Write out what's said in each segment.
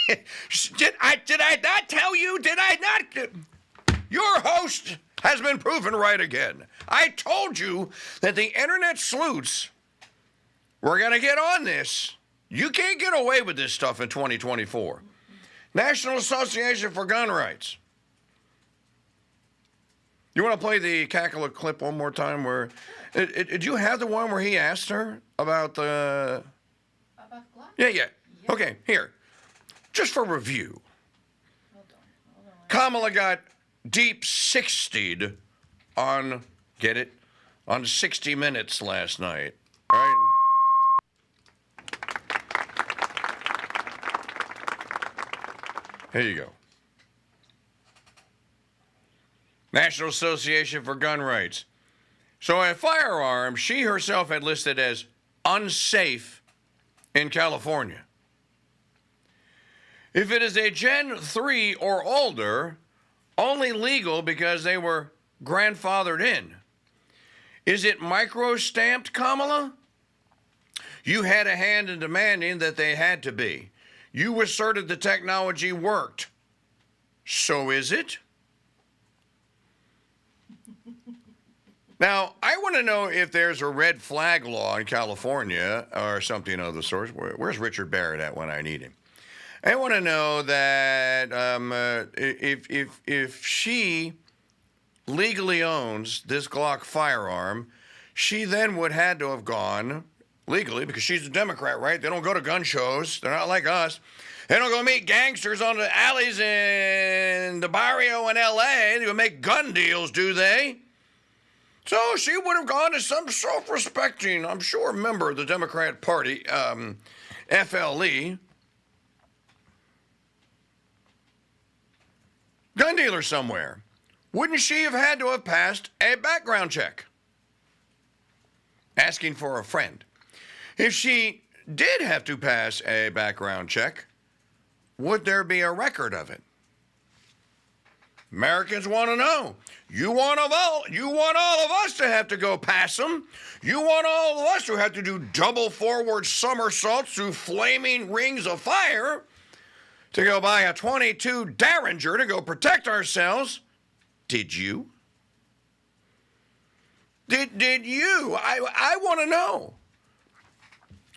Did I not tell you? Did I not? Your host has been proven right again. I told you that the internet sleuths were going to get on this. You can't get away with this stuff in 2024. National Association for Gun Rights. You want to play the cackle clip one more time? Where did you have the one where he asked her about the... About the Glock? Yeah. Okay, here. Just for review. Hold on. Kamala got deep 60'd on, get it, on 60 Minutes last night, right? Here you go. National Association for Gun Rights. So a firearm she herself had listed as unsafe in California. If it is a Gen 3 or older, only legal because they were grandfathered in. Is it micro-stamped, Kamala? You had a hand in demanding that they had to be. You asserted the technology worked. So is it? Now, I want to know if there's a red flag law in California or something of the sort. Where's Richard Barrett at when I need him? I want to know that if she legally owns this Glock firearm, she then would have to have gone legally, because she's a Democrat, right? They don't go to gun shows. They're not like us. They don't go meet gangsters on the alleys in the barrio in L.A. They would make gun deals, do they? So she would have gone to some self-respecting, I'm sure, member of the Democrat Party, FLE, gun dealer somewhere. Wouldn't she have had to have passed a background check? Asking for a friend. If she did have to pass a background check, would there be a record of it? Americans want to know. You want all of us to have to go pass them. You want all of us to have to do double forward somersaults through flaming rings of fire to go buy a .22 Derringer to go protect ourselves. Did you? Did you? I want to know.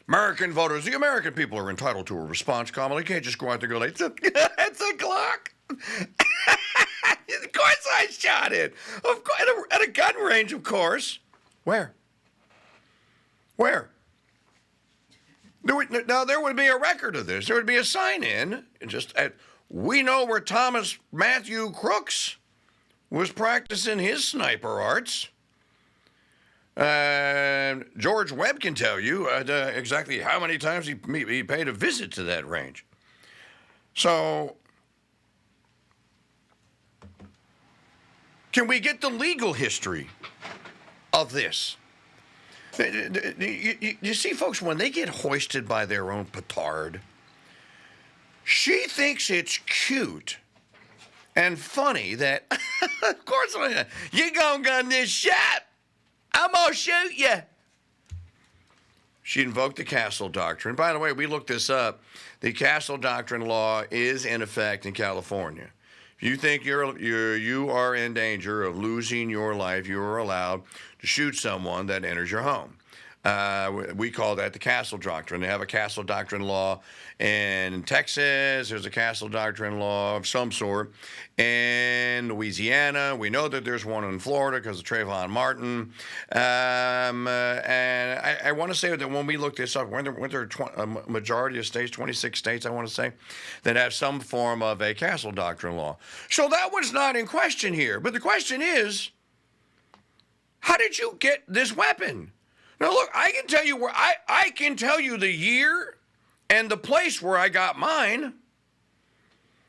American voters, the American people are entitled to a response, Kamala. You can't just go out there and go like, it's a Glock. Of course I shot it. Of course, at a gun range, of course. Where? There would be a record of this. There would be a sign-in. We know where Thomas Matthew Crooks was practicing his sniper arts. George Webb can tell you exactly how many times he paid a visit to that range. So, can we get the legal history of this? You see, folks, when they get hoisted by their own petard, she thinks it's cute and funny that, of course, you gonna gun this shot. I'm gonna shoot you. She invoked the Castle Doctrine. By the way, we looked this up. The Castle Doctrine law is in effect in California. If you think you are in danger of losing your life, you are allowed to shoot someone that enters your home. We call that the Castle Doctrine. They have a Castle Doctrine law in Texas. There's a Castle Doctrine law of some sort in Louisiana. We know that there's one in Florida because of Trayvon Martin. And I want to say that when we look this up, weren't there a majority of states, 26 states, I want to say, that have some form of a Castle Doctrine law. So that was not in question here. But the question is, how did you get this weapon? Now, look, I can tell you I can tell you the year and the place where I got mine.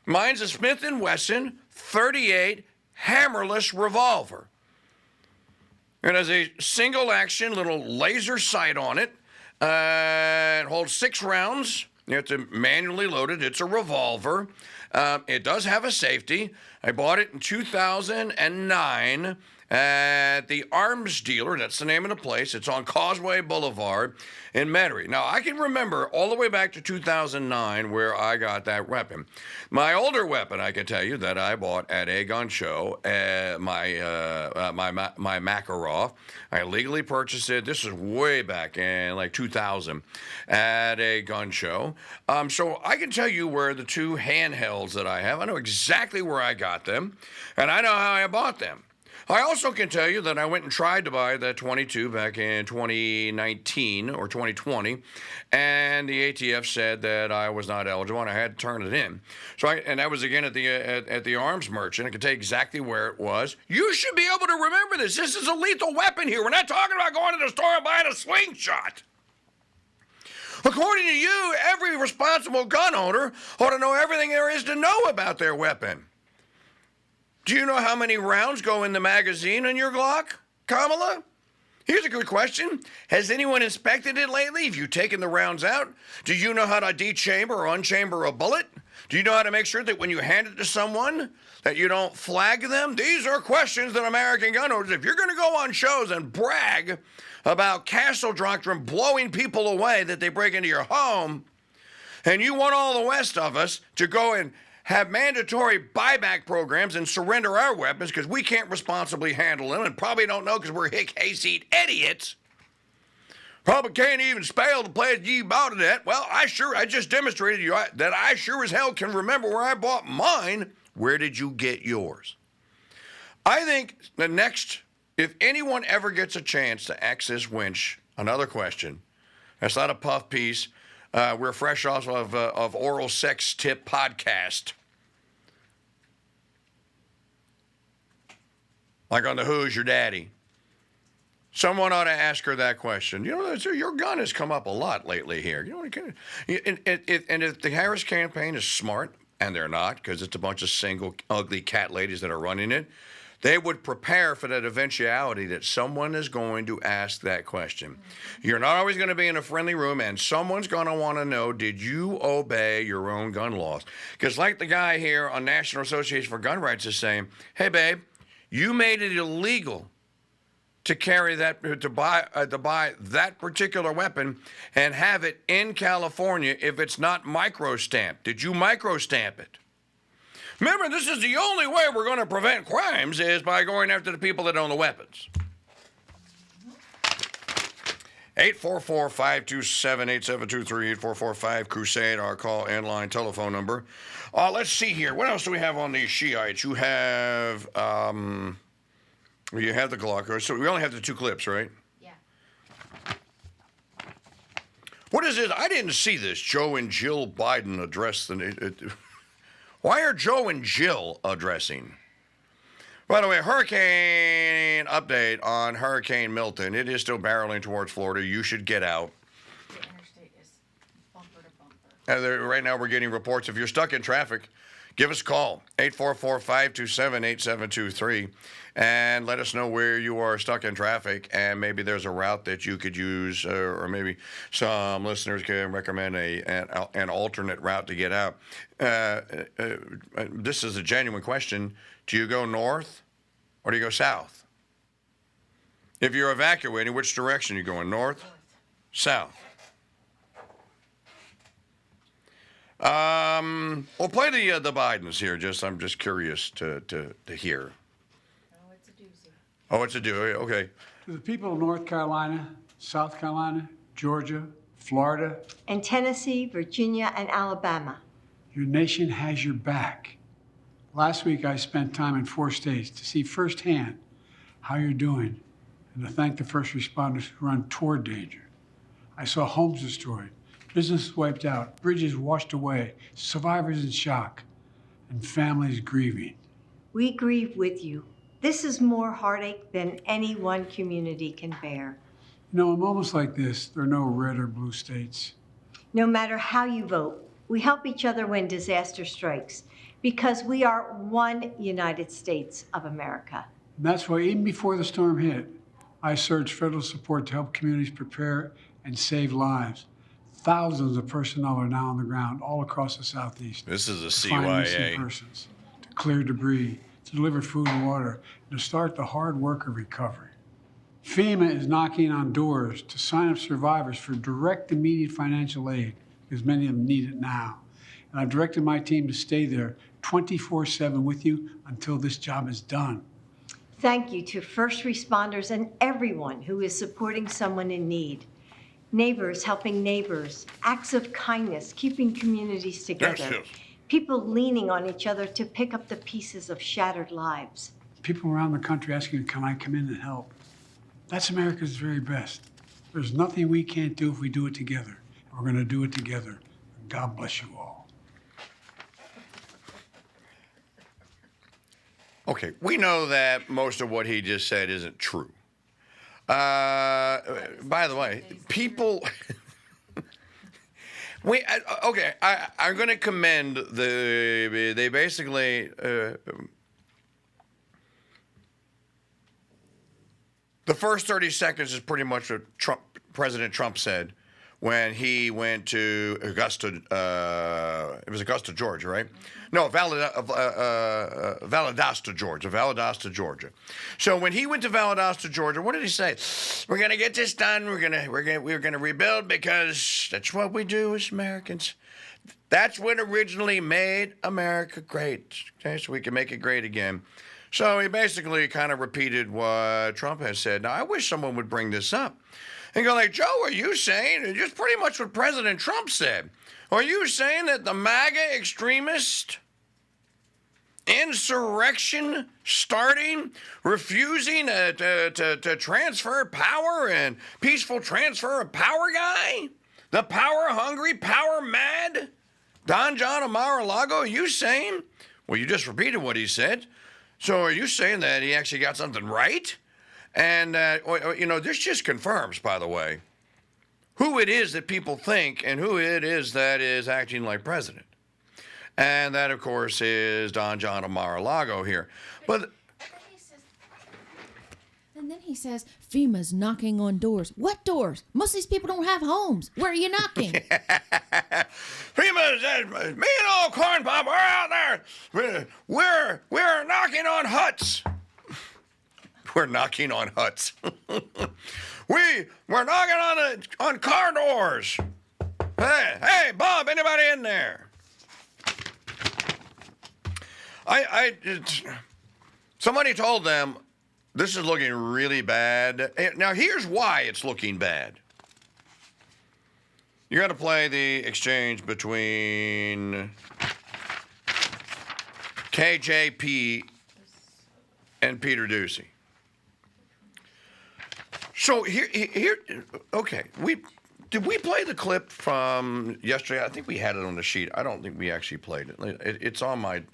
Mine's a Smith & Wesson 38 hammerless revolver. It has a single action little laser sight on it. It holds 6 rounds. You have to manually load it. It's a revolver. It does have a safety. I bought it in 2009. at the Arms Dealer. That's the name of the place. It's on Causeway Boulevard in Metairie. Now, I can remember all the way back to 2009 where I got that weapon. My older weapon, I can tell you, that I bought at a gun show, my Makarov. I legally purchased it. This is way back in like 2000 at a gun show. So I can tell you where the two handhelds that I have, I know exactly where I got them, and I know how I bought them. I also can tell you that I went and tried to buy that 22 back in 2019 or 2020, and the ATF said that I was not eligible and I had to turn it in. And that was again at the arms merchant. I can tell you exactly where it was. You should be able to remember this. This is a lethal weapon here. We're not talking about going to the store and buying a slingshot. According to you, every responsible gun owner ought to know everything there is to know about their weapon. Do you know how many rounds go in the magazine on your Glock, Kamala? Here's a good question. Has anyone inspected it lately? Have you taken the rounds out? Do you know how to dechamber or unchamber a bullet? Do you know how to make sure that when you hand it to someone that you don't flag them? These are questions that American gun owners, if you're going to go on shows and brag about castle doctrine blowing people away that they break into your home, and you want all the rest of us to go and have mandatory buyback programs and surrender our weapons because we can't responsibly handle them and probably don't know because we're hayseed idiots. Probably can't even spell the place you bought it at. Well, I just demonstrated you that I sure as hell can remember where I bought mine. Where did you get yours? I think the next, if anyone ever gets a chance to access winch, another question. That's not a puff piece. We're fresh off of Oral Sex Tip podcast. Like on the Who's Your Daddy. Someone ought to ask her that question. You know, your gun has come up a lot lately here. You know, and if the Harris campaign is smart, and they're not, because it's a bunch of single, ugly cat ladies that are running it, they would prepare for that eventuality that someone is going to ask that question. You're not always going to be in a friendly room, and someone's going to want to know, did you obey your own gun laws? Because like the guy here on National Association for Gun Rights is saying, hey, babe, you made it illegal to carry that, to buy that particular weapon and have it in California if it's not micro-stamped. Did you micro-stamp it? Remember, this is the only way we're going to prevent crimes is by going after the people that own the weapons. 844-527-8723, 8445-CRUSADE, our call and line telephone number. Let's see here. What else do we have on these Shiites? You have the Glock. So we only have the two clips, right? Yeah. What is this? I didn't see this. Joe and Jill Biden address the... Why are Joe and Jill addressing? By the way, hurricane update on Hurricane Milton. It is still barreling towards Florida. You should get out. The interstate is bumper to bumper. Right now we're getting reports. If you're stuck in traffic, give us a call, 844-527-8723, and let us know where you are stuck in traffic, and maybe there's a route that you could use, or maybe some listeners can recommend an alternate route to get out. This is a genuine question. Do you go north or do you go south? If you're evacuating, which direction are you going, north? South? We'll play the Bidens here. I'm just curious to hear. Oh, it's a doozy. Oh, it's a doozy. Okay. To the people of North Carolina, South Carolina, Georgia, Florida, and Tennessee, Virginia, and Alabama, your nation has your back. Last week, I spent time in 4 states to see firsthand how you're doing and to thank the first responders who run toward danger. I saw homes destroyed, businesses wiped out, bridges washed away, survivors in shock, and families grieving. we grieve with you. This is more heartache than any one community can bear. You know, in moments like this, there are no red or blue states. No matter how you vote, we help each other when disaster strikes because we are one United States of America. And that's why even before the storm hit, I surged federal support to help communities prepare and save lives. Thousands of personnel are now on the ground all across the Southeast. This is a to find missing CYA. persons, to clear debris, to deliver food and water, and to start the hard work of recovery. FEMA is knocking on doors to sign up survivors for direct immediate financial aid, because many of them need it now. And I've directed my team to stay there 24/7 with you until this job is done. Thank you to first responders and everyone who is supporting someone in need. Neighbors helping neighbors, acts of kindness, keeping communities together. Yes. People leaning on each other to pick up the pieces of shattered lives. People around the country asking, can I come in and help? That's America's very best. There's nothing we can't do if we do it together. We're going to do it together. God bless you all. Okay, we know that most of what he just said isn't true. By the way, people. I'm going to commend they basically. The first 30 seconds is pretty much what President Trump said when he went to Augusta. It was Augusta, Georgia, right? No, Valdosta, Georgia. So when he went to Valdosta, Georgia, what did he say? We're gonna get this done. We're gonna rebuild because that's what we do as Americans. That's what originally made America great. Okay, so we can make it great again. So he basically kind of repeated what Trump has said. Now, I wish someone would bring this up and go like, Joe, are you saying, just pretty much what President Trump said, are you saying that the MAGA extremist insurrection starting, refusing to transfer power and peaceful transfer of power guy, the power-hungry, power-mad Don John of Mar-a-Lago, are you saying, well, you just repeated what he said, so are you saying that he actually got something right? And, this just confirms, by the way, who it is that people think and who it is that is acting like president. And that, of course, is Don John of Mar-a-Lago here. But and then he says, FEMA's knocking on doors. What doors? Most of these people don't have homes. Where are you knocking? FEMA says, me and old Corn Pop, we're out there. We're knocking on huts. We're knocking on huts. We're knocking on car doors. Hey, Bob, anybody in there? Somebody told them this is looking really bad. Now, here's why it's looking bad. You got to play the exchange between KJP and Peter Doocy. So here, okay, did we play the clip from yesterday? I think we had it on the sheet. I don't think we actually played it. It's on my.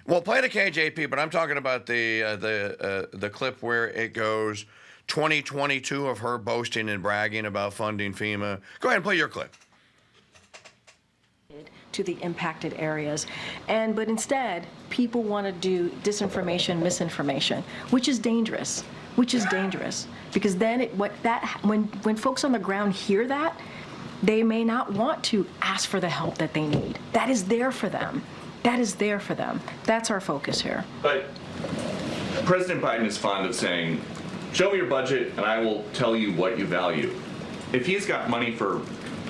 Well, play the KJP, but I'm talking about the clip where it goes 2022 of her boasting and bragging about funding FEMA. Go ahead and play your clip. To the impacted areas, but instead people want to do disinformation, misinformation, which is dangerous. Because then when folks on the ground hear that, they may not want to ask for the help that they need. That is there for them. That's our focus here. But President Biden is fond of saying, show me your budget and I will tell you what you value. If he's got money for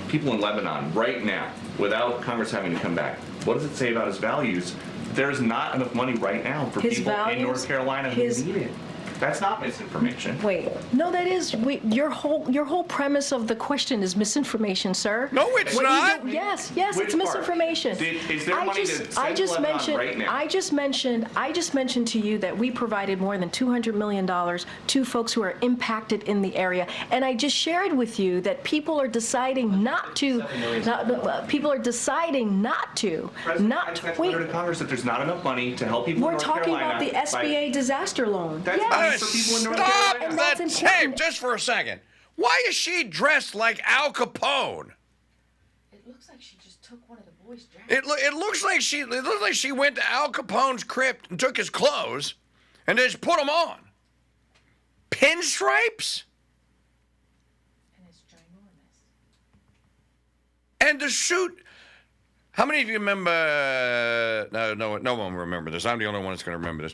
people in Lebanon right now, without Congress having to come back, what does it say about his values? There's not enough money right now for people in North Carolina who need it. That's not misinformation. Wait, no, that is your whole premise of the question is misinformation, sir. No, it's not. Yes, Which it's misinformation. Is there money to send to Lebanon right now? I just mentioned to you that we provided more than $200 million to folks who are impacted in the area, and I just shared with you that people are deciding not to. People are deciding not to. President Biden sent a letter to Congress that there's not enough money to help people in North Carolina. We're talking about the SBA disaster loan. That's for people in North Carolina. Stop that tape just for a second. Why is she dressed like Al Capone? It looks like she just took one of the boys' jackets. It looks like she went to Al Capone's crypt and took his clothes and just put them on. Pinstripes? And it's ginormous. And the suit. How many of you remember? No one will remember this. I'm the only one that's going to remember this.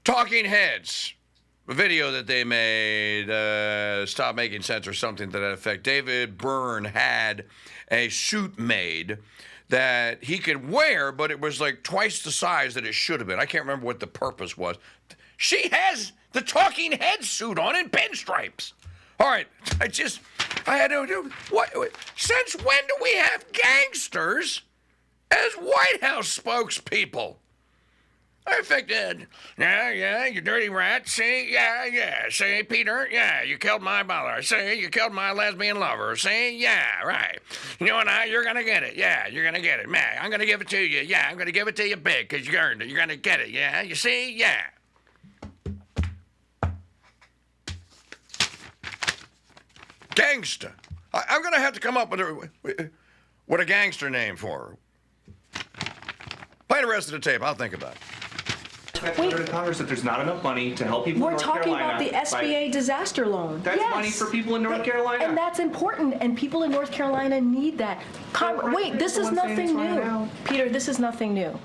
Talking Heads, a video that they made, Stop Making Sense or something to that effect. David Byrne had a suit made that he could wear, but it was like twice the size that it should have been. I can't remember what the purpose was. She has the Talking Head suit on in pinstripes. All right, I had to do what? Since when do we have gangsters as White House spokespeople? I affected. Yeah, you dirty rat. See, yeah. See, Peter, yeah, you killed my mother. See, you killed my lesbian lover. See, yeah, right. You know what? You're gonna get it. Yeah, you're gonna get it. Man, I'm gonna give it to you. Yeah, I'm gonna give it to you big because you earned it. You're gonna get it. Yeah, you see, yeah. Gangster. I'm gonna have to come up with a gangster name for her. Play the rest of the tape. I'll think about it. Letter to Congress that there's not enough money to help people in We're North talking Carolina. about the SBA disaster loan. That's Yes. money for people in North Carolina. And that's important, and people in North Carolina need that. Wait, this is nothing new. Peter, this is nothing new.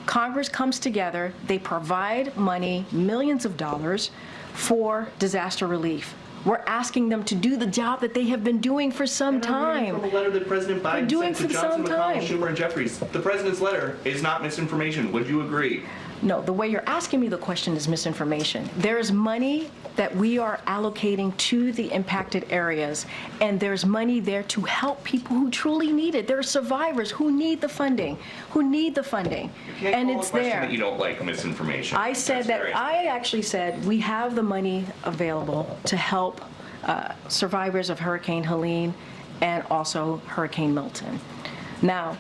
Congress comes together, they provide money, millions of dollars, for disaster relief. We're asking them to do the job that they have been doing for some time. From a letter that President Biden doing sent to for Johnson, some McConnell, time. Schumer, and Jeffries. The president's letter is not misinformation. Would you agree? No, the way you're asking me the question is misinformation. There's money that we are allocating to the impacted areas, and there's money there to help people who truly need it. There are survivors who need the funding, You can't and call it's a question there. that you don't like misinformation. I said That's very- I actually said we have the money available to help survivors of Hurricane Helene and also Hurricane Milton. Now,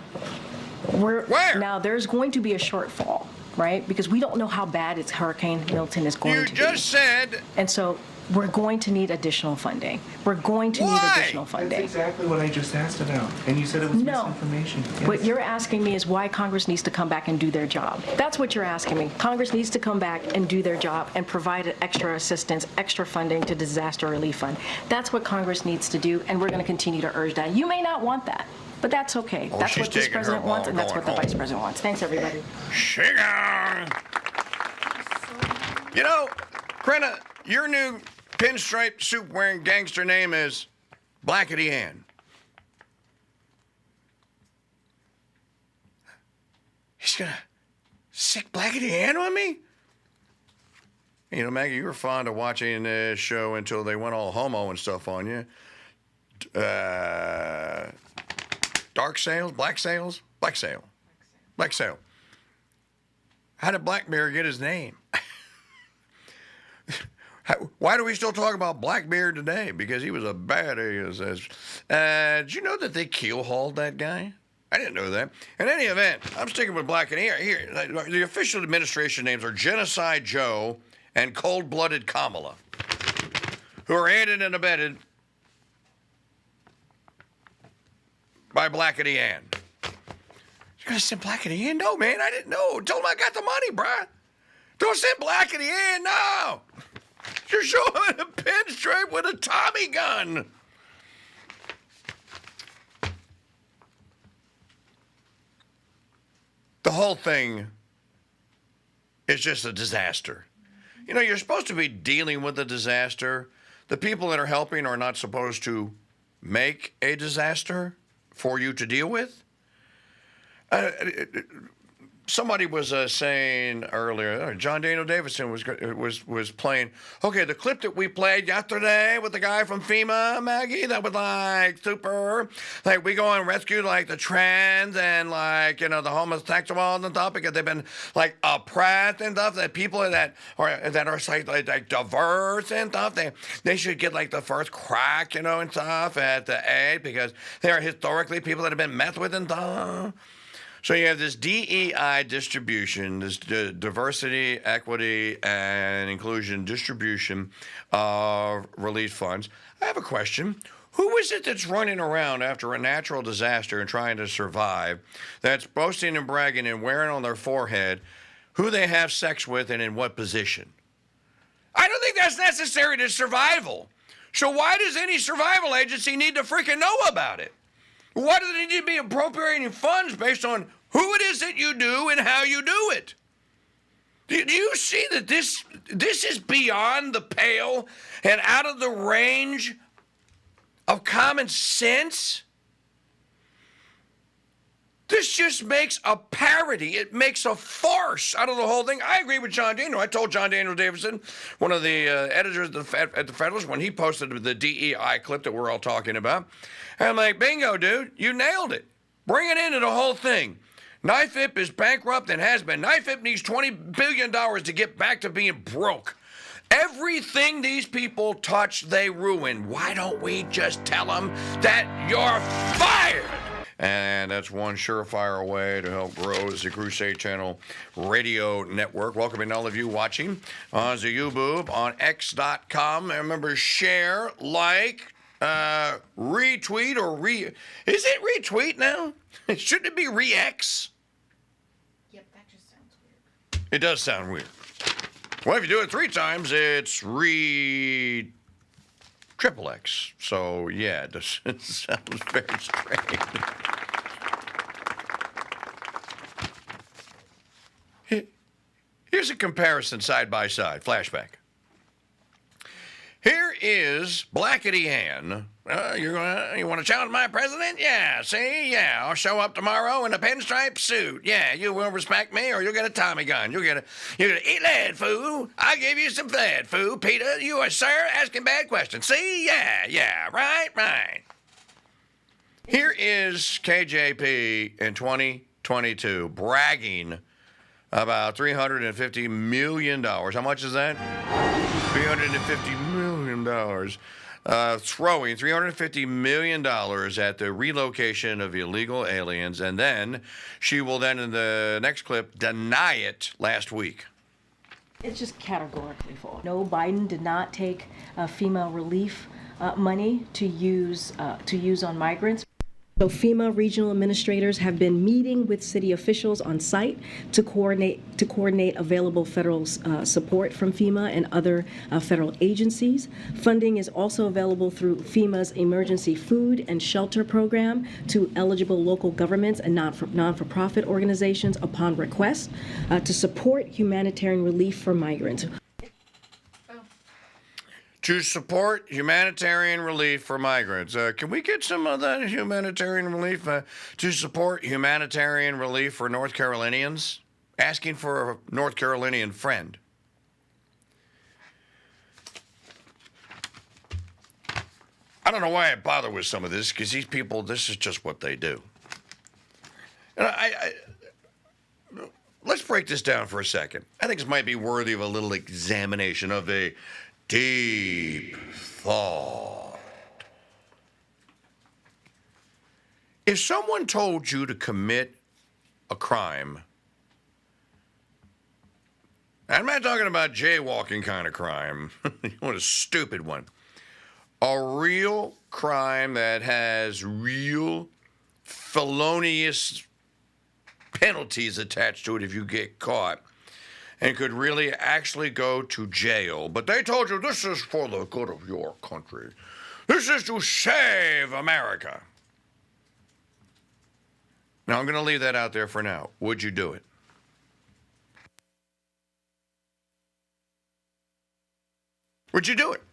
Where? Now there's going to be a shortfall, right? Because we don't know how bad Hurricane Milton is going You to be. just said. And so we're going to need additional funding. We're going to need Why? additional funding. That's exactly what I just asked about. And you said it was No. misinformation. What you're asking me is why Congress needs to come back and do their job. That's what you're asking me. Congress needs to come back and do their job and provide extra assistance, extra funding to disaster relief fund. That's what Congress needs to do, and we're going to continue to urge that. You may not want that, but that's okay. Oh, That's she's what this taking her president ball wants, and that's going what the home. vice president wants. Thanks, everybody. Sugar. You know, Brenna, your new pinstripe suit wearing gangster name is Blackety Ann. He's gonna sick Blackety Ann on me? You know, Maggie, you were fond of watching this show until they went all homo and stuff on you. Dark Sales? Black Sales? Black Sale. Black Sale. How did Blackbeard get his name? Why do we still talk about Blackbeard today? Because he was a badass. Did you know that they keel-hauled that guy? I didn't know that. In any event, I'm sticking with Black and here. The official administration names are Genocide Joe and Cold-Blooded Kamala, who are aided and abetted by Blackety Ann. You're gonna send Blackety Ann? No, man, I didn't know. Tell him I got the money, bruh. Don't send Blackety Ann, no. You're showing a pinstripe with a Tommy gun. The whole thing is just a disaster. You know, you're supposed to be dealing with a disaster. The people that are helping are not supposed to make a disaster for you to deal with. Somebody was saying earlier, John Daniel Davidson was playing. Okay, the clip that we played yesterday with the guy from FEMA, Maggie, that was like super. Like we go and rescue like the trans and like the homosexuals and stuff because they've been like oppressed and stuff. That people that are like diverse and stuff. They should get like the first crack, and stuff at the AIDS because they are historically people that have been messed with and stuff. So you have this DEI distribution, this diversity, equity, and inclusion distribution of relief funds. I have a question. Who is it that's running around after a natural disaster and trying to survive, that's boasting and bragging and wearing on their forehead who they have sex with and in what position? I don't think that's necessary to survival. So why does any survival agency need to freaking know about it? Why do they need to be appropriating funds based on who it is that you do and how you do it? Do you see that this is beyond the pale and out of the range of common sense? This just makes a parody. It makes a farce out of the whole thing. I agree with John Daniel. I told John Daniel Davidson, one of the editors at the Federalist, when he posted the DEI clip that we're all talking about, and I'm like, bingo, dude, you nailed it. Bring it into the whole thing. NYFIP is bankrupt and has been. NYFIP needs $20 billion to get back to being broke. Everything these people touch, they ruin. Why don't we just tell them that you're fired? And that's one surefire way to help grow the Crusade Channel Radio Network. Welcoming all of you watching on the YouTube, on X.com. And remember, share, like, retweet, or is it retweet now? Shouldn't it be re-X? Yep, that just sounds weird. It does sound weird. Well, if you do it 3 times, it's triple X. So, yeah, it sounds very strange. Here's a comparison side by side. Flashback. Here is Blackety Ann. You want to challenge my president? Yeah, see? Yeah, I'll show up tomorrow in a pinstripe suit. Yeah, you will respect me or you'll get a Tommy gun. You're gonna eat lead, fool. I give you some lead, fool. Peter, you are, sir, asking bad questions. See? Yeah, right. Here is KJP in 2022 bragging about $350 million. How much is that? $350 million. Throwing $350 million at the relocation of illegal aliens, and then she will then, in the next clip, deny it last week. It's just categorically false. No, Biden did not take FEMA relief money to use on migrants. So FEMA regional administrators have been meeting with city officials on site to coordinate available federal support from FEMA and other federal agencies. Funding is also available through FEMA's emergency food and shelter program to eligible local governments and non-for-profit organizations upon request to support humanitarian relief for migrants. To support humanitarian relief for migrants. Can we get some of that humanitarian relief to support humanitarian relief for North Carolinians? Asking for a North Carolinian friend. I don't know why I bother with some of this, because these people, this is just what they do. And let's break this down for a second. I think this might be worthy of a little examination of a deep thought. If someone told you to commit a crime, I'm not talking about jaywalking kind of crime, what a stupid one, a real crime that has real felonious penalties attached to it if you get caught, and could really actually go to jail. But they told you this is for the good of your country. This is to save America. Now, I'm going to leave that out there for now. Would you do it? Would you do it?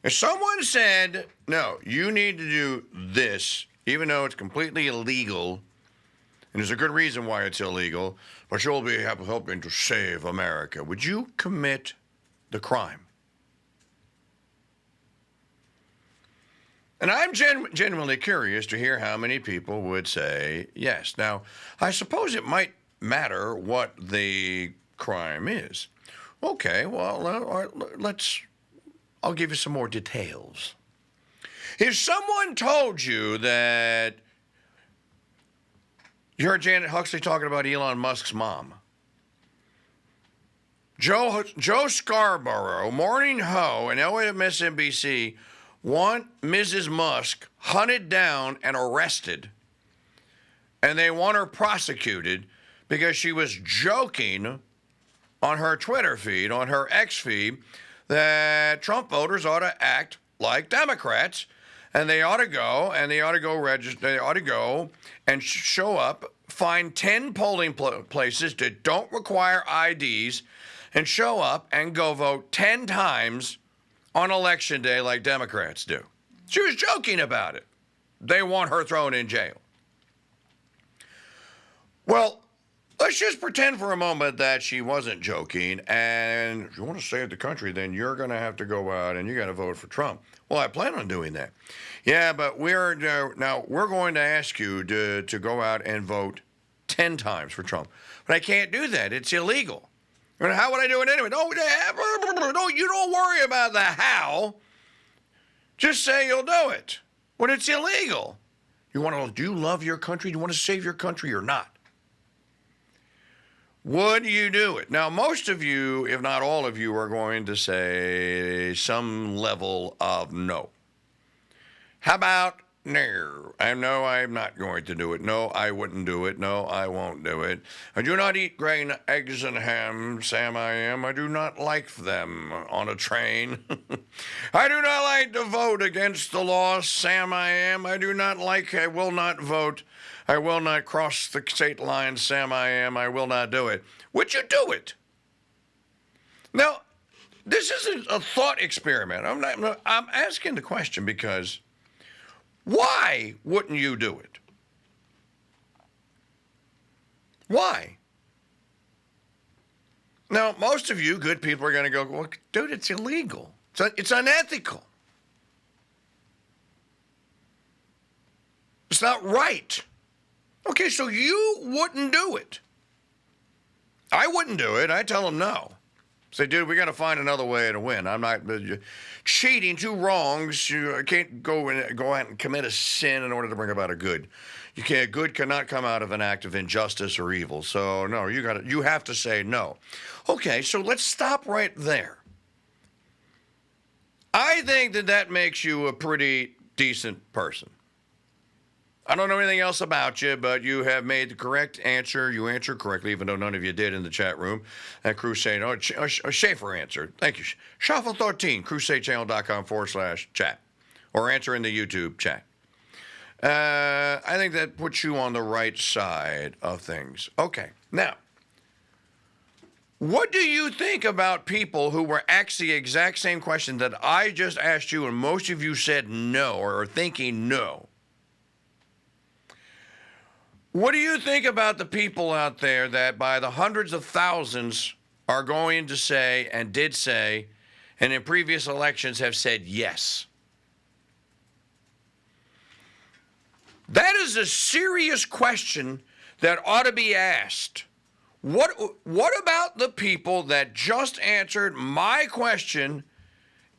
If someone said, no, you need to do this, even though it's completely illegal, and there's a good reason why it's illegal, but you'll be helping to save America, would you commit the crime? And I'm genuinely curious to hear how many people would say yes. Now, I suppose it might matter what the crime is. Okay, well, I'll give you some more details. If someone told you that, you heard Janet Huxley talking about Elon Musk's mom. Joe Scarborough, Morning Ho, and MSNBC want Mrs. Musk hunted down and arrested. And they want her prosecuted because she was joking on her Twitter feed, on her X feed, that Trump voters ought to act like Democrats and they ought to go, and they ought to go register. They ought to go and show up, find 10 polling places that don't require IDs, and show up and go vote 10 times on election day like Democrats do. She was joking about it. They want her thrown in jail. Well, let's just pretend for a moment that she wasn't joking, and if you want to save the country, then you're going to have to go out and you got to vote for Trump. Well, I plan on doing that. Yeah, but we're going to ask you to go out and vote 10 times for Trump. But I can't do that. It's illegal. And how would I do it anyway? No, you don't worry about the how. Just say you'll do it. But it's illegal. Do you love your country? Do you want to save your country or not? Would you do it? Now, most of you, if not all of you, are going to say some level of no. How about no? No, I'm not going to do it. No, I wouldn't do it. No, I won't do it. I do not eat grain, eggs, and ham, Sam I am. I do not like them on a train. I do not like to vote against the law, Sam I am. I will not vote. I will not cross the state line, Sam I am. I will not do it. Would you do it? Now, this isn't a thought experiment. I'm asking the question because why wouldn't you do it? Why? Now, most of you good people are going to go, well, dude, it's illegal. It's unethical. It's not right. Okay, so you wouldn't do it. I wouldn't do it. I tell them no. Say, dude, we got to find another way to win. I'm not cheating, 2 wrongs. You can't go out and commit a sin in order to bring about a good. Good cannot come out of an act of injustice or evil. So no, you have to say no. Okay, so let's stop right there. I think that makes you a pretty decent person. I don't know anything else about you, but you have made the correct answer. You answered correctly, even though none of you did in the chat room. At Crusade, Schaefer answered. Thank you. Shuffle 13, crusadechannel.com/chat. Or answer in the YouTube chat. I think that puts you on the right side of things. Okay, now, what do you think about people who were asked the exact same question that I just asked you, and most of you said no, or are thinking no? What do you think about the people out there that by the hundreds of thousands are going to say and did say, and in previous elections have said yes? That is a serious question that ought to be asked. What about the people that just answered my question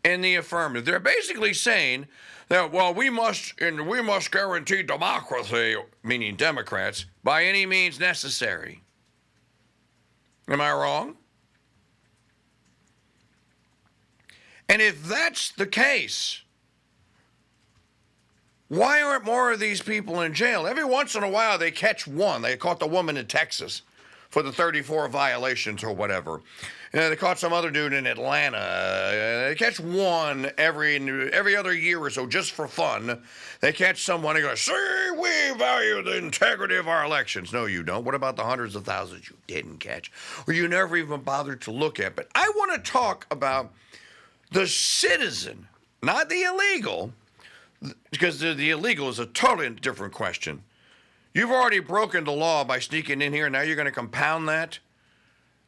in the affirmative? They're basically saying that, well, we must guarantee democracy, meaning Democrats, by any means necessary. Am I wrong? And if that's the case, why aren't more of these people in jail? Every once in a while they catch one. They caught the woman in Texas for the 34 violations or whatever. They caught some other dude in Atlanta. They catch one every other year or so just for fun. They catch someone and go, see, we value the integrity of our elections. No, you don't. What about the hundreds of thousands you didn't catch or you never even bothered to look at? But I want to talk about the citizen, not the illegal, because the illegal is a totally different question. You've already broken the law by sneaking in here, and now you're going to compound that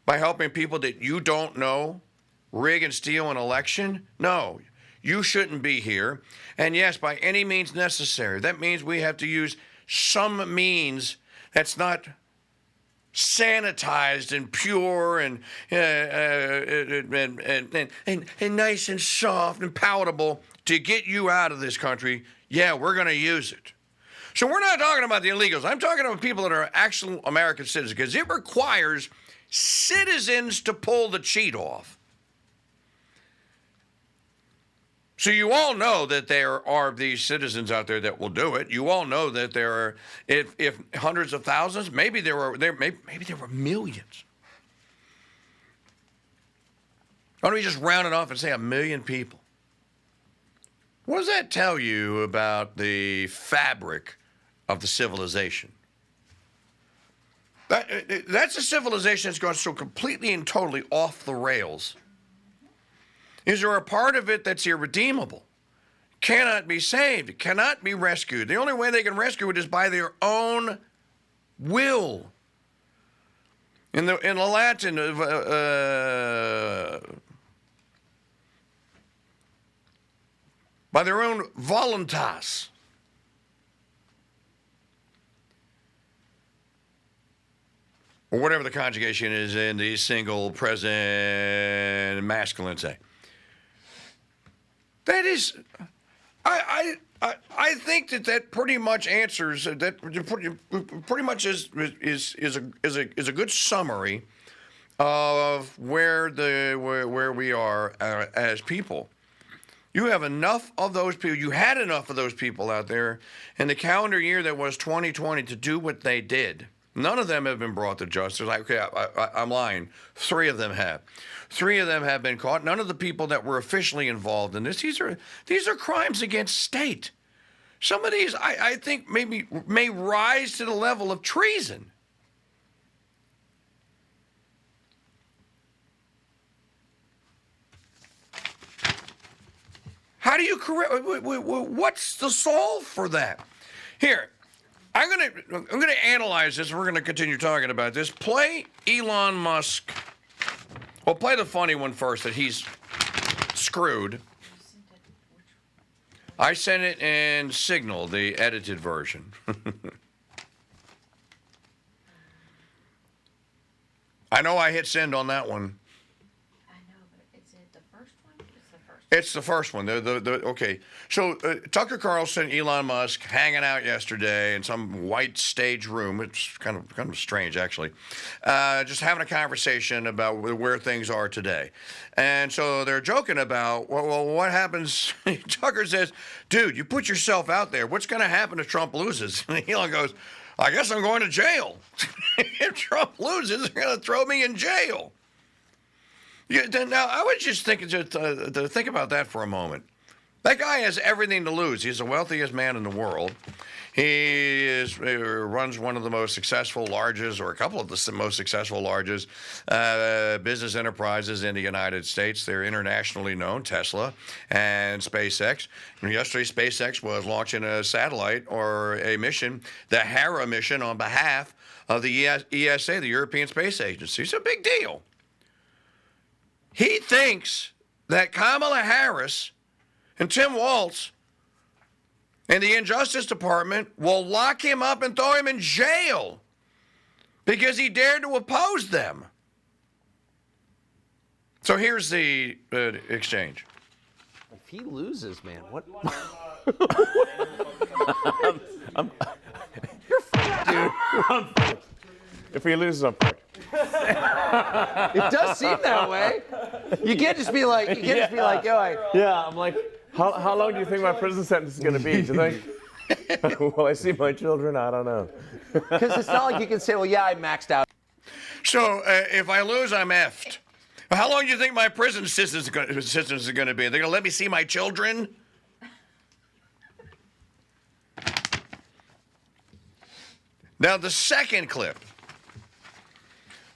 by helping people that you don't know rig and steal an election? No, you shouldn't be here. And yes, by any means necessary. That means we have to use some means that's not sanitized and pure and nice and soft and palatable to get you out of this country. Yeah, we're going to use it. So we're not talking about the illegals. I'm talking about people that are actual American citizens, because it requires citizens to pull the cheat off. So you all know that there are these citizens out there that will do it. You all know that there are, if hundreds of thousands, maybe there were millions. Why don't we just round it off and say 1 million people? What does that tell you about the fabric of the civilization? That's a civilization that's gone so completely and totally off the rails. Is there a part of it that's irredeemable? Cannot be saved. It cannot be rescued. The only way they can rescue it is by their own will. In the Latin, by their own voluntas. Or whatever the conjugation is in the single present masculine say. That is, I think that pretty much answers that. Pretty much is a good summary of where we are as people. You have enough of those people. You had enough of those people out there in the calendar year that was 2020 to do what they did. None of them have been brought to justice. Okay, I'm lying. 3 of them have. 3 of them have been caught. None of the people that were officially involved in this. These are crimes against state. Some of these, I think, may rise to the level of treason. How do you correct? What's the solve for that? Here. I'm gonna analyze this, and we're gonna continue talking about this. Play Elon Musk. Well, play the funny one first that he's screwed. I sent it in Signal, the edited version. I know I hit send on that one. I know, but is it the first one? It's the first one. It's the first one. Okay. So Tucker Carlson, Elon Musk, hanging out yesterday in some white stage room. It's kind of strange, actually. Just having a conversation about where things are today. And so they're joking about, well, what happens? Tucker says, dude, you put yourself out there. What's going to happen if Trump loses? And Elon goes, I guess I'm going to jail. If Trump loses, they're going to throw me in jail. Now, I was just thinking to think about that for a moment. That guy has everything to lose. He's the wealthiest man in the world. He runs one of the most successful, largest, or a couple of the most successful, largest business enterprises in the United States. They're internationally known, Tesla and SpaceX. And yesterday, SpaceX was launching a satellite or a mission, the Hera mission, on behalf of the ESA, the European Space Agency. It's a big deal. He thinks that Kamala Harris and Tim Walz and the Injustice Department will lock him up and throw him in jail because he dared to oppose them. So here's the exchange. If he loses, man, what? You're fucked, dude. I'm fucked. If he loses, I'm fucked. It does seem that way. You can't just be like, yo, Yeah, I'm like, how long do you think my prison sentence is going to be? Do you think? Will I see my children? I don't know. because it's not like you can say, well, yeah, I maxed out. So if I lose, I'm effed. How long do you think my prison assistance is going to be? They're going to let me see my children? Now, the second clip.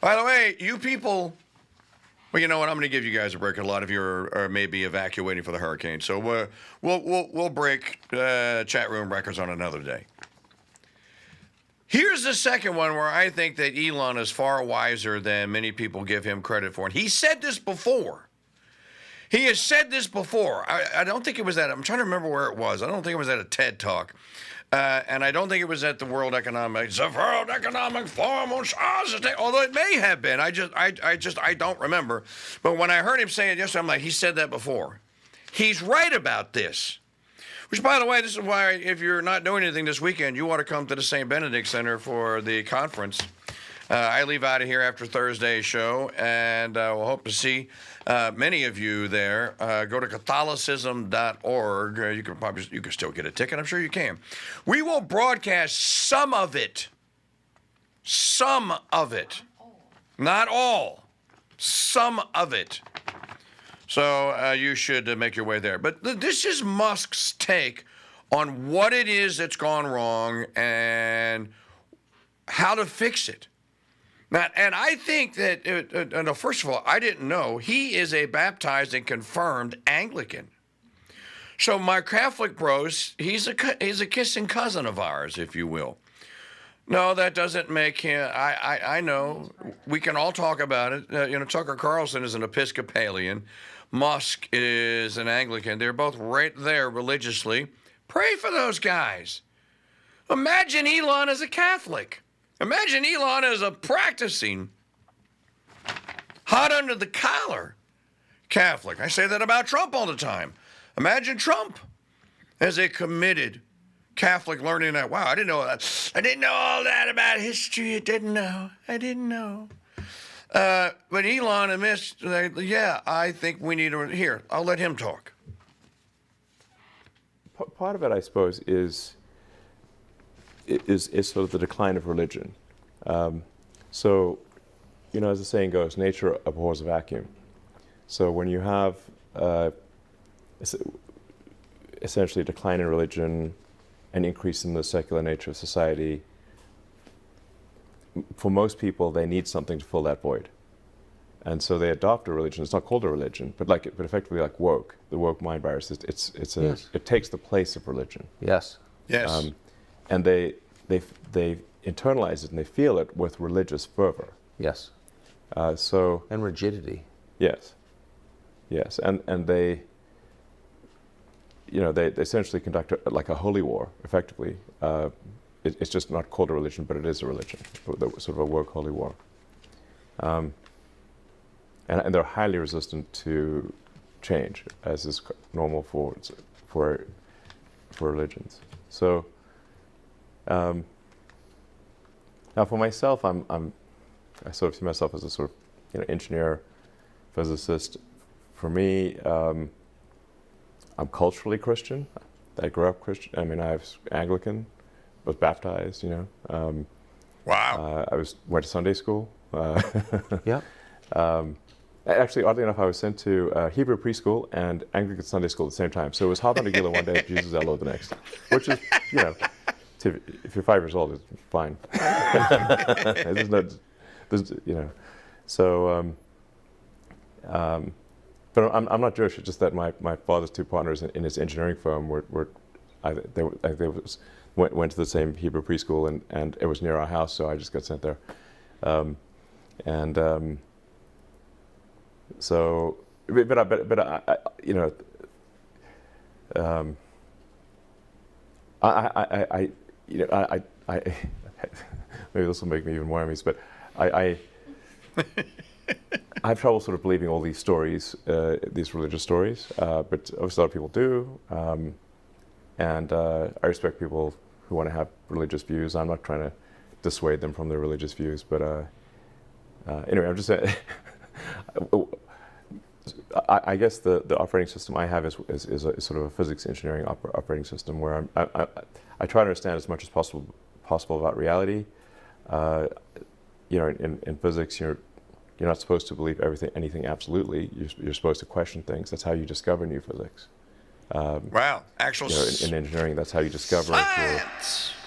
By the way, you people, well, you know what? I'm going to give you guys a break. A lot of you are maybe evacuating for the hurricane. So we'll break chat room records on another day. Here's the second one where I think that Elon is far wiser than many people give him credit for. And he said this before. He has said this before. I don't think it was I'm trying to remember where it was. I don't think it was at a TED Talk. And I don't think it was at the World Economic Forum, although it may have been. I don't remember. But when I heard him say it yesterday, I'm like, he said that before. He's right about this. Which, by the way, this is why if you're not doing anything this weekend, you ought to come to the St. Benedict Center for the conference. I leave out of here after Thursday's show, and we'll hope to see many of you there. Go to Catholicism.org. You can still get a ticket. I'm sure you can. We will broadcast some of it. Some of it. Not all. Some of it. So you should make your way there. But this is Musk's take on what it is that's gone wrong and how to fix it. Now, and I think that, first of all, I didn't know he is a baptized and confirmed Anglican. So my Catholic bros, he's a kissing cousin of ours, if you will. No, that doesn't make him. I know. We can all talk about it. Tucker Carlson is an Episcopalian. Musk is an Anglican. They're both right there religiously. Pray for those guys. Imagine Elon as a Catholic. Imagine Elon as a practicing, hot under the collar Catholic. I say that about Trump all the time. Imagine Trump as a committed Catholic learning that. Wow, I didn't know that. I didn't know all that about history. I didn't know. But Elon admits, yeah, I think we need to. Here, I'll let him talk. Part of it, I suppose, is sort of the decline of religion. So, as the saying goes, nature abhors a vacuum. So when you have essentially a decline in religion, an increase in the secular nature of society, for most people, they need something to fill that void. And so they adopt a religion. It's not called a religion, but effectively like woke, the woke mind virus. It takes the place of religion. Yes. Yes. And they internalize it and they feel it with religious fervor. Yes. And rigidity. Yes. And they essentially conduct like a holy war, effectively. It's just not called a religion, but it is a religion, sort of a woke holy war. And they're highly resistant to change, as is normal for religions. So now, for myself, I sort of see myself as a sort of engineer, physicist. For me, I'm culturally Christian. I grew up Christian. I mean, I was Anglican, was baptized. Wow. I went to Sunday school. Yeah. Actually, oddly enough, I was sent to Hebrew preschool and Anglican Sunday school at the same time. So it was hot on the Gila one day, Jesus Elo the next, which is, if you're 5 years old, it's fine. But I'm not Jewish. It's just that my father's two partners in his engineering firm went to the same Hebrew preschool, and it was near our house, so I just got sent there. So, maybe this will make me even more amused, but I have trouble sort of believing all these stories, these religious stories, but obviously a lot of people do, and I respect people who want to have religious views. I'm not trying to dissuade them from their religious views, but anyway, I'm just saying. I guess the operating system I have is sort of a physics engineering operating system where I try to understand as much as possible about reality. In physics, you're not supposed to believe anything absolutely. You're supposed to question things. That's how you discover new physics. Wow, actual in engineering, that's how you discover if your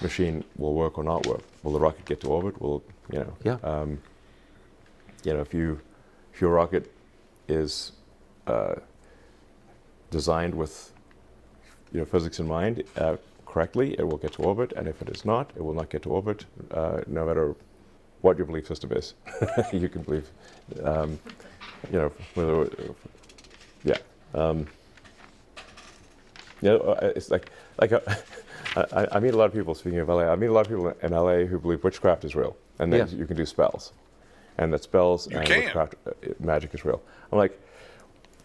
machine will work or not work. Will the rocket get to orbit? If your rocket is designed with physics in mind correctly, it will get to orbit, and if it is not, it will not get to orbit, no matter what your belief system is. You can believe, it's like I meet a lot of people, speaking of LA, I meet a lot of people in LA who believe witchcraft is real, and then you can do spells. And that spells and witchcraft, magic is real. I'm like,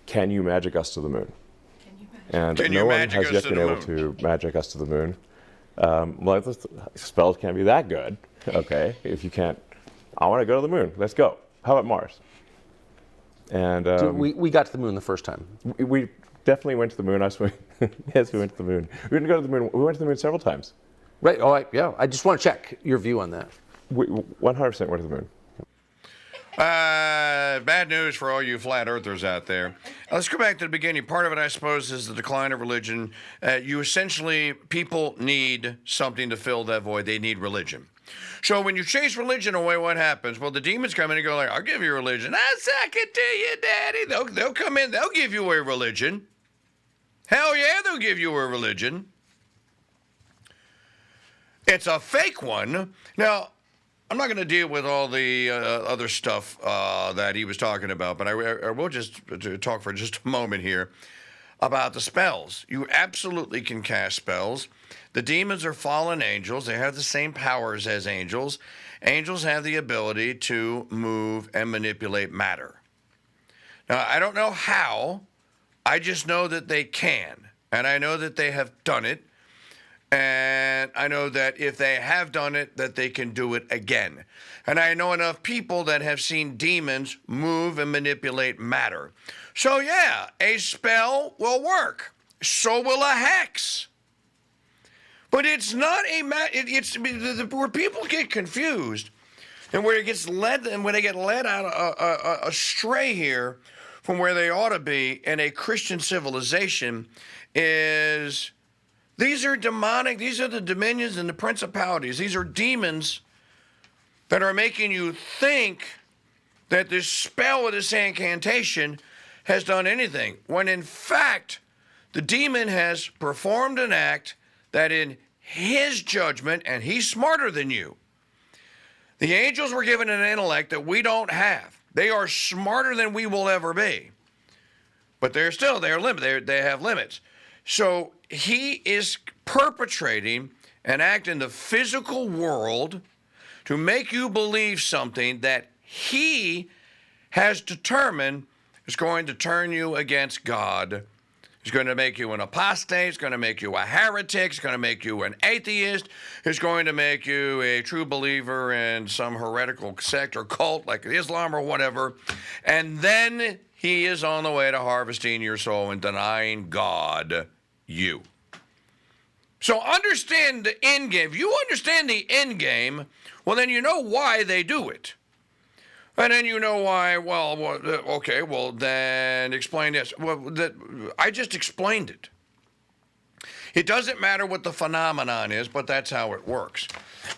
can you magic us to the moon? And no one has yet been able to magic us to the moon. Spells can't be that good. Okay, if you can't, I want to go to the moon. Let's go. How about Mars? And we got to the moon the first time. We definitely went to the moon. Yes, we went to the moon. We didn't go to the moon. We went to the moon several times. Right. Oh, yeah. I just want to check your view on that. We 100% went to the moon. Bad news for all you flat earthers out there. Let's go back to the beginning. Part of it, I suppose, is the decline of religion. People need something to fill that void. They need religion. So when you chase religion away, what happens? Well, the demons come in and go like, I'll give you religion. I'll suck it to you, Daddy. They'll come in. They'll give you a religion. Hell yeah, they'll give you a religion. It's a fake one. Now, I'm not going to deal with all the other stuff that he was talking about, but I will just talk for just a moment here about the spells. You absolutely can cast spells. The demons are fallen angels. They have the same powers as angels. Angels have the ability to move and manipulate matter. Now, I don't know how. I just know that they can, and I know that they have done it. And I know that if they have done it, that they can do it again. And I know enough people that have seen demons move and manipulate matter. So yeah, a spell will work. So will a hex. But it's not it's where people get confused and where it gets led, and when they get led out astray here from where they ought to be in a Christian civilization is... These are demonic. These are the dominions and the principalities. These are demons that are making you think that this spell or this incantation has done anything, when in fact, the demon has performed an act that in his judgment, and he's smarter than you. The angels were given an intellect that we don't have. They are smarter than we will ever be. But they're limited. They have limits. So he is perpetrating an act in the physical world to make you believe something that he has determined is going to turn you against God. It's going to make you an apostate. It's going to make you a heretic. It's going to make you an atheist. It's going to make you a true believer in some heretical sect or cult like Islam or whatever. And then he is on the way to harvesting your soul and denying God you. So understand the end game. If you understand the end game, well, then you know why they do it. And then you know why, okay, well, then explain this. Well, I just explained it. It doesn't matter what the phenomenon is, but that's how it works.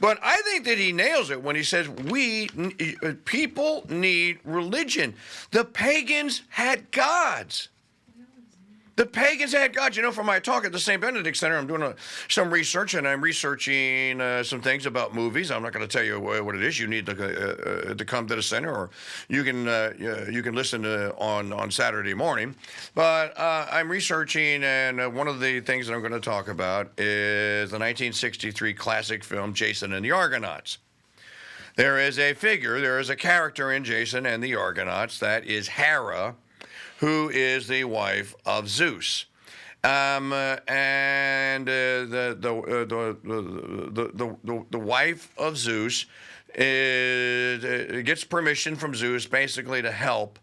But I think that he nails it when he says people need religion. The pagans had gods. The pagans had gods. You know, for my talk at the St. Benedict Center, I'm doing some research, and I'm researching some things about movies. I'm not going to tell you what it is. You need to come to the center, or you can listen on Saturday morning. But I'm researching, and one of the things that I'm going to talk about is the 1963 classic film Jason and the Argonauts. There is a character in Jason and the Argonauts that is Hera, who is the wife of Zeus, and the wife of Zeus gets permission from Zeus basically to help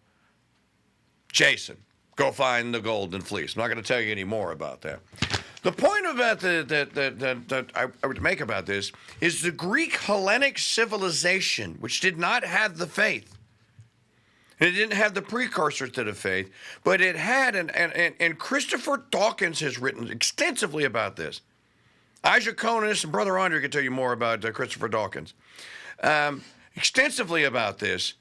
Jason go find the golden fleece. I'm not going to tell you any more about that. The point about that I would make about this is the Greek Hellenic civilization, which did not have the faith. It didn't have the precursor to the faith, but it had, and Christopher Dawkins has written extensively about this. Isaac Konis and Brother Andre can tell you more about Christopher Dawkins. Extensively about this.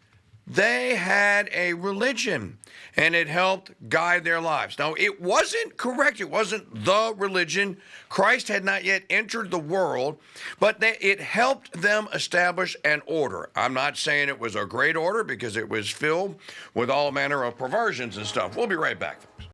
They had a religion, and it helped guide their lives. Now, it wasn't correct. It wasn't the religion. Christ had not yet entered the world, but it helped them establish an order. I'm not saying it was a great order because it was filled with all manner of perversions and stuff. We'll be right back.